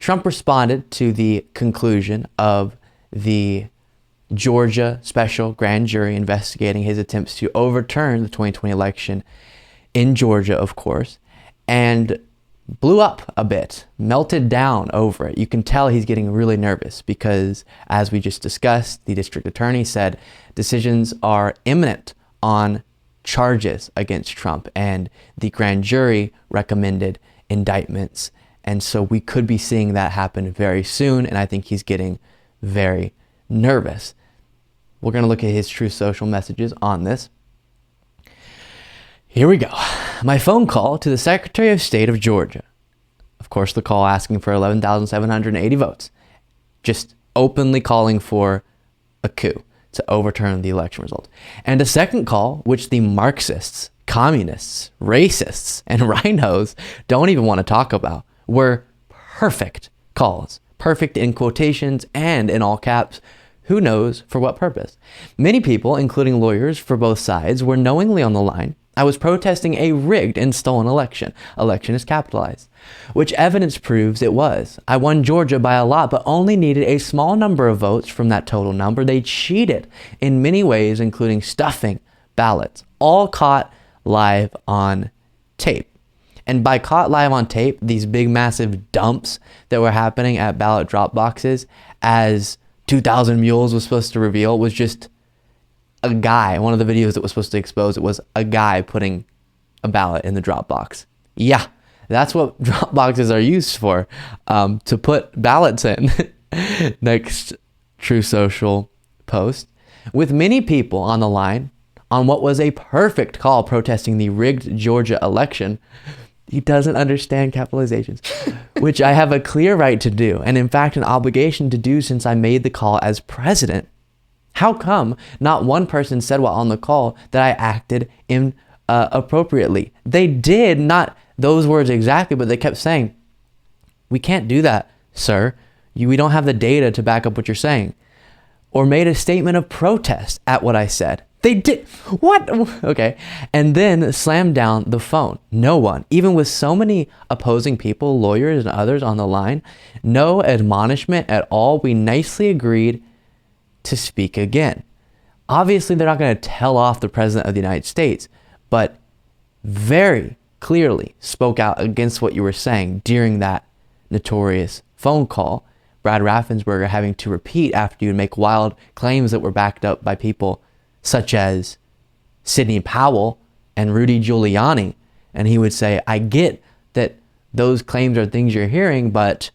Trump responded to the conclusion of the Georgia special grand jury investigating his attempts to overturn the 2020 election in Georgia, of course, and blew up a bit, melted down over it. You can tell he's getting really nervous because, as we just discussed, the district attorney said decisions are imminent on charges against Trump, and the grand jury recommended indictments. And so we could be seeing that happen very soon, and I think he's getting very nervous. We're going to look at his Truth Social messages on this. Here we go. My phone call to the Secretary of State of Georgia. Of course, the call asking for 11,780 votes. Just openly calling for a coup to overturn the election results. And a second call, which the Marxists, communists, racists, and rhinos don't even want to talk about, were perfect calls. Perfect in quotations and in all caps. Who knows for what purpose? Many people, including lawyers for both sides, were knowingly on the line. I was protesting a rigged and stolen election. Election is capitalized. Which evidence proves it was. I won Georgia by a lot, but only needed a small number of votes from that total number. They cheated in many ways, including stuffing ballots, all caught live on tape. And by caught live on tape, these big massive dumps that were happening at ballot drop boxes, as 2,000 Mules was supposed to reveal, was just a guy. One of the videos that was supposed to expose it was a guy putting a ballot in the drop box. Yeah, that's what drop boxes are used for, to put ballots in. Next True Social post. With many people on the line on what was a perfect call protesting the rigged Georgia election, he doesn't understand capitalizations, which I have a clear right to do, and in fact an obligation to do since I made the call as president. How come not one person said while on the call that I acted inappropriately? They did, not those words exactly, but they kept saying, "We can't do that, sir. We don't have the data to back up what you're saying." Or made a statement of protest at what I said. They did. What? Okay. And then slammed down the phone. No one, even with so many opposing people, lawyers and others on the line, no admonishment at all. We nicely agreed to speak again. Obviously, they're not going to tell off the President of the United States, but very clearly spoke out against what you were saying during that notorious phone call. Brad Raffensperger having to repeat after you would make wild claims that were backed up by people such as Sidney Powell and Rudy Giuliani. And he would say, I get that those claims are things you're hearing, but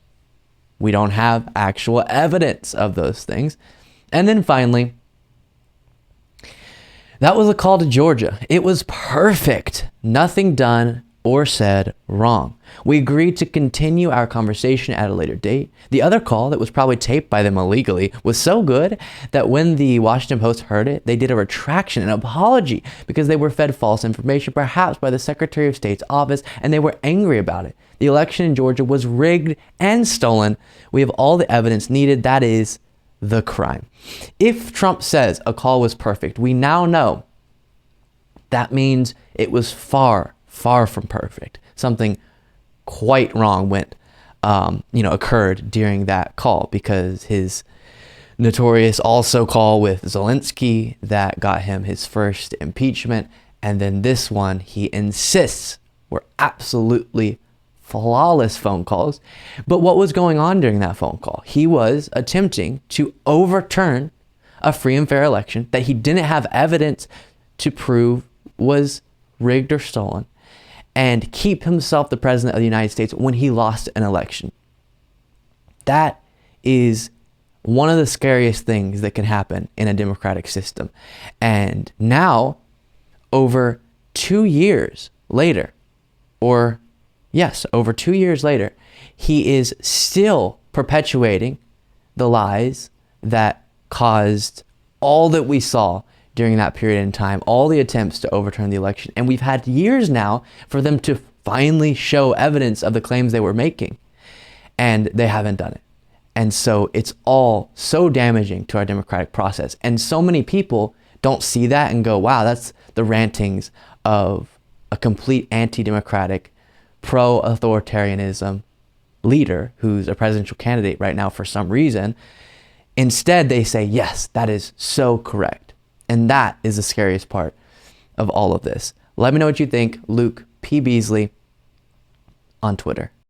we don't have actual evidence of those things. And then finally, that was a call to Georgia. It was perfect. Nothing done or said wrong. We agreed to continue our conversation at a later date. The other call that was probably taped by them illegally was so good that when the Washington Post heard it, they did a retraction, an apology, because they were fed false information, perhaps by the Secretary of State's office, and they were angry about it. The election in Georgia was rigged and stolen. We have all the evidence needed. That is the crime. If Trump says a call was perfect, we now know that means it was far from perfect. Something quite wrong occurred during that call, because his notorious also call with Zelensky that got him his first impeachment, and then this one he insists were absolutely flawless phone calls. But what was going on during that phone call? He was attempting to overturn a free and fair election that he didn't have evidence to prove was rigged or stolen, and keep himself the president of the United States when he lost an election. That is one of the scariest things that can happen in a democratic system. And now, over 2 years later, over 2 years later, he is still perpetuating the lies that caused all that we saw during that period in time, all the attempts to overturn the election. And we've had years now for them to finally show evidence of the claims they were making. And they haven't done it. And so it's all so damaging to our democratic process. And so many people don't see that and go, wow, that's the rantings of a complete anti-democratic, pro-authoritarianism leader who's a presidential candidate right now for some reason. Instead, they say, yes, that is so correct. And that is the scariest part of all of this. Let me know what you think. Luke P. Beasley on Twitter.